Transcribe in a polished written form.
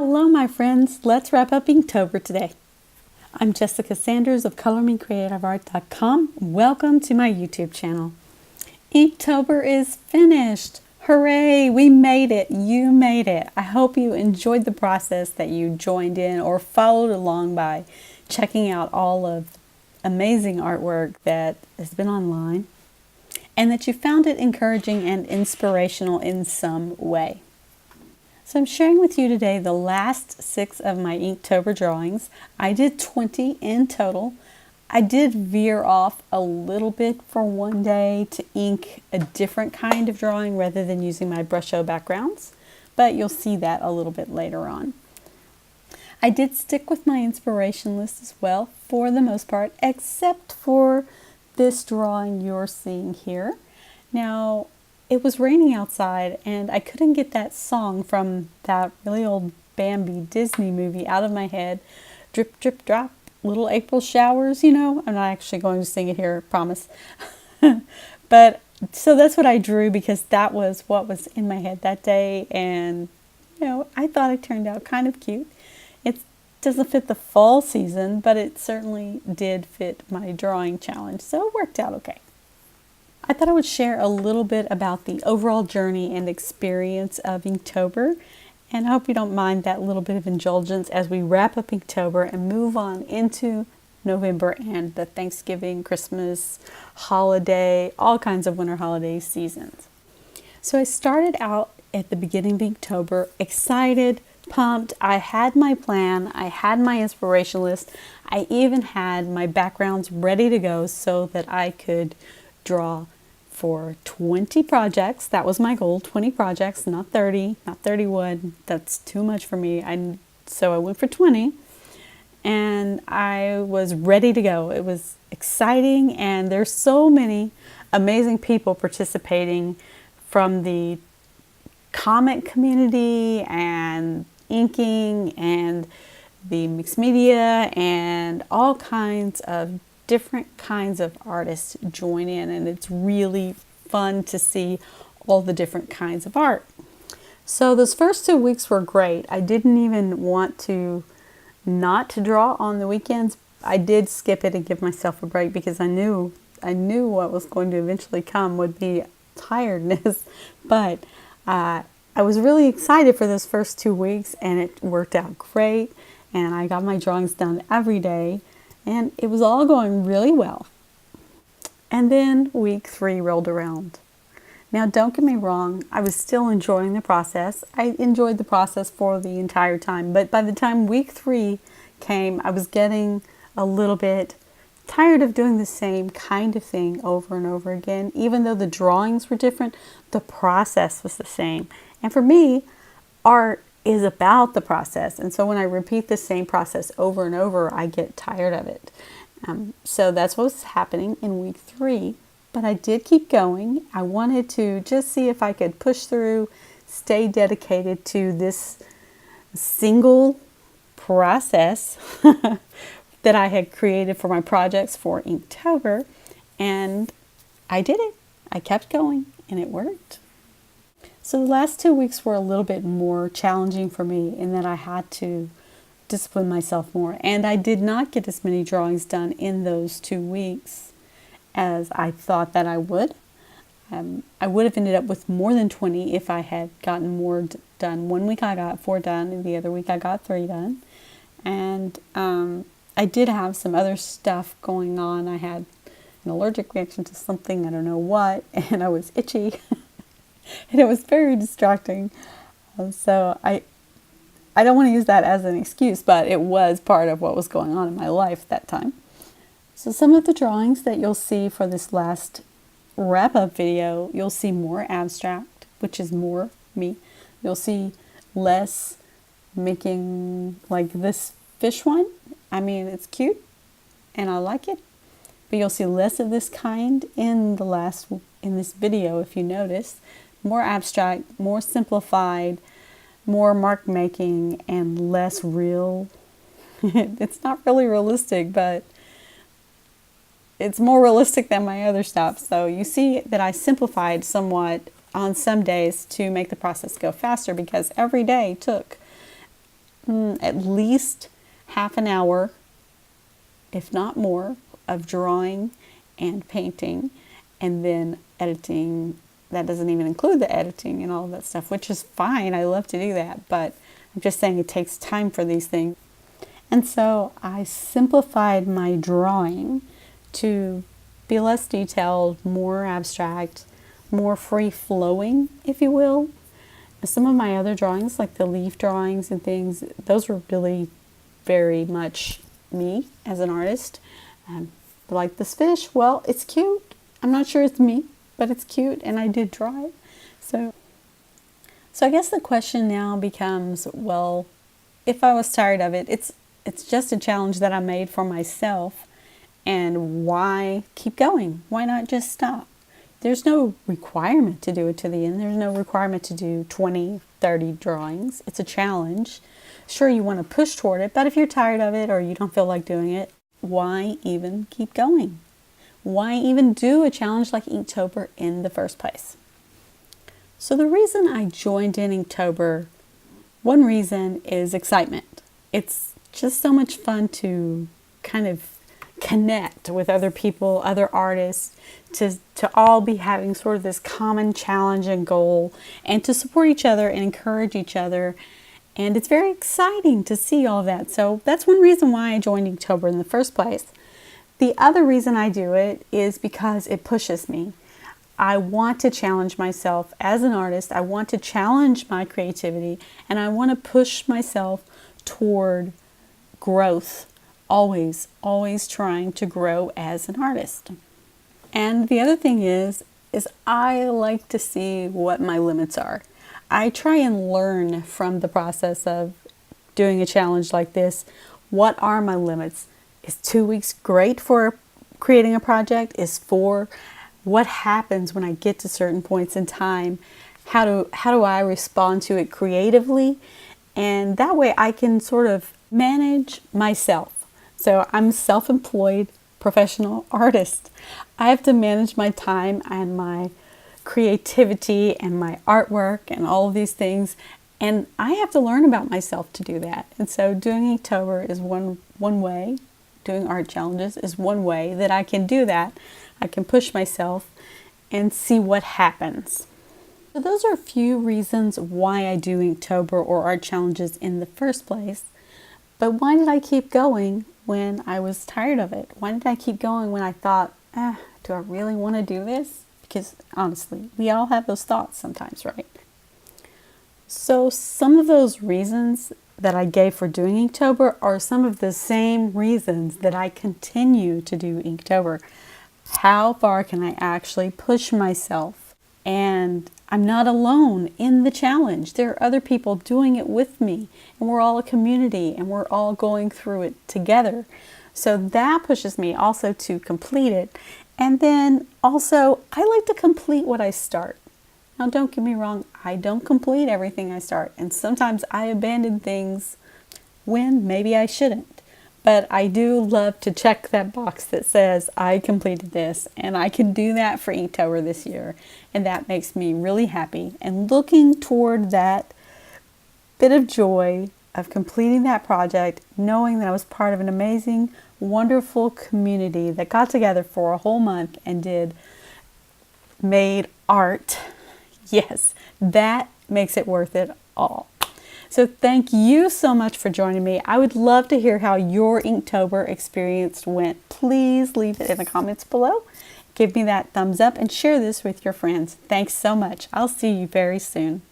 Hello my friends, let's wrap up Inktober today. I'm Jessica Sanders of ColorMeCreativeArt.com. Welcome to my YouTube channel. Inktober is finished. Hooray, we made it. You made it. I hope you enjoyed the process, that you joined in or followed along by checking out all of the amazing artwork that has been online, and that you found it encouraging and inspirational in some way. So I'm sharing with you today the last 6 of my Inktober drawings. I did 20 in total. I did veer off a little bit for one day to ink a different kind of drawing rather than using my Brusho backgrounds, but you'll see that a little bit later on. I did stick with my inspiration list as well for the most part, except for this drawing you're seeing here. Now, it was raining outside and I couldn't get that song from that really old Bambi Disney movie out of my head. Drip, drip, drop, little April showers, you know. I'm not actually going to sing it here, promise. But so that's what I drew because that was what was in my head that day. And, you know, I thought it turned out kind of cute. It doesn't fit the fall season, but it certainly did fit my drawing challenge. So it worked out okay. I thought I would share a little bit about the overall journey and experience of Inktober, and I hope you don't mind that little bit of indulgence as we wrap up Inktober and move on into November and the Thanksgiving, Christmas, holiday, all kinds of winter holiday seasons. So I started out at the beginning of Inktober, excited, pumped. I had my plan, I had my inspiration list, I even had my backgrounds ready to go so that I could draw for 20 projects. That was my goal, 20 projects, not 30, not 31. That's too much for me. So I went for 20 and I was ready to go. It was exciting and there's so many amazing people participating from the comic community and inking and the mixed media and all kinds of different kinds of artists join in, and it's really fun to see all the different kinds of art. So those first 2 weeks were great. I didn't even want to not to draw on the weekends. I did skip it and give myself a break because I knew what was going to eventually come would be tiredness. But I was really excited for those first 2 weeks and it worked out great, and I got my drawings done every day. And it was all going really well. And then week 3 rolled around. Now, don't get me wrong, I was still enjoying the process. I enjoyed the process for the entire time. But by the time week 3 came, I was getting a little bit tired of doing the same kind of thing over and over again. Even though the drawings were different, the process was the same. And for me, art is about the process, and so when I repeat the same process over and over, I get tired of it. So that's what was happening in week 3, but I did keep going. I wanted to just see if I could push through, stay dedicated to this single process that I had created for my projects for Inktober, and I did it. I kept going, and it worked. So the last 2 weeks were a little bit more challenging for me in that I had to discipline myself more. And I did not get as many drawings done in those 2 weeks as I thought that I would. I would have ended up with more than 20 if I had gotten more done. 1 week I got 4 done, and the other week I got 3 done. And I did have some other stuff going on. I had an allergic reaction to something, I don't know what, and I was itchy. And it was very distracting. So I don't want to use that as an excuse, but it was part of what was going on in my life at that time. So some of the drawings that you'll see for this last wrap-up video, you'll see more abstract, which is more me. You'll see less making like this fish one. I mean, it's cute and I like it, but you'll see less of this kind in this video if you notice. More abstract, more simplified, more mark making, and less real. It's not really realistic, but it's more realistic than my other stuff. So you see that I simplified somewhat on some days to make the process go faster, because every day took at least half an hour, if not more, of drawing and painting, and then editing. That doesn't even include the editing and all of that stuff, which is fine. I love to do that, but I'm just saying it takes time for these things. And so I simplified my drawing to be less detailed, more abstract, more free-flowing, if you will. Some of my other drawings, like the leaf drawings and things, those were really very much me as an artist. Like this fish, well, it's cute. I'm not sure it's me, but it's cute, and I did draw it. So I guess the question now becomes, well, if I was tired of it, it's just a challenge that I made for myself, and why keep going? Why not just stop? There's no requirement to do it to the end. There's no requirement to do 20, 30 drawings. It's a challenge. Sure, you want to push toward it, but if you're tired of it or you don't feel like doing it, why even keep going? Why even do a challenge like Inktober in the first place? So the reason I joined in Inktober, one reason is excitement. It's just so much fun to kind of connect with other people, other artists, to all be having sort of this common challenge and goal, and to support each other and encourage each other. And it's very exciting to see all of that. So that's one reason why I joined Inktober in the first place. The other reason I do it is because it pushes me. I want to challenge myself as an artist. I want to challenge my creativity, and I want to push myself toward growth. Always trying to grow as an artist. And the other thing is I like to see what my limits are. I try and learn from the process of doing a challenge like this. What are my limits? Is 2 weeks great for creating a project? Is 4? What happens when I get to certain points in time? How do I respond to it creatively? And that way I can sort of manage myself. So I'm a self-employed professional artist. I have to manage my time and my creativity and my artwork and all of these things. And I have to learn about myself to do that. And so doing Inktober is one way. Doing art challenges is one way that I can do that. I can push myself and see what happens. So those are a few reasons why I do Inktober or art challenges in the first place. But why did I keep going when I was tired of it? Why did I keep going when I thought, do I really want to do this? Because honestly, we all have those thoughts sometimes, right? So some of those reasons that I gave for doing Inktober are some of the same reasons that I continue to do Inktober. How far can I actually push myself? And I'm not alone in the challenge. There are other people doing it with me, and we're all a community, and we're all going through it together. So that pushes me also to complete it. And then also, I like to complete what I start. Now, don't get me wrong, I don't complete everything I start, and sometimes I abandon things when maybe I shouldn't. But I do love to check that box that says I completed this, and I can do that for Inktober this year, and that makes me really happy. And looking toward that bit of joy of completing that project, knowing that I was part of an amazing, wonderful community that got together for a whole month and made art. Yes, that makes it worth it all. So thank you so much for joining me. I would love to hear how your Inktober experience went. Please leave it in the comments below. Give me that thumbs up and share this with your friends. Thanks so much. I'll see you very soon.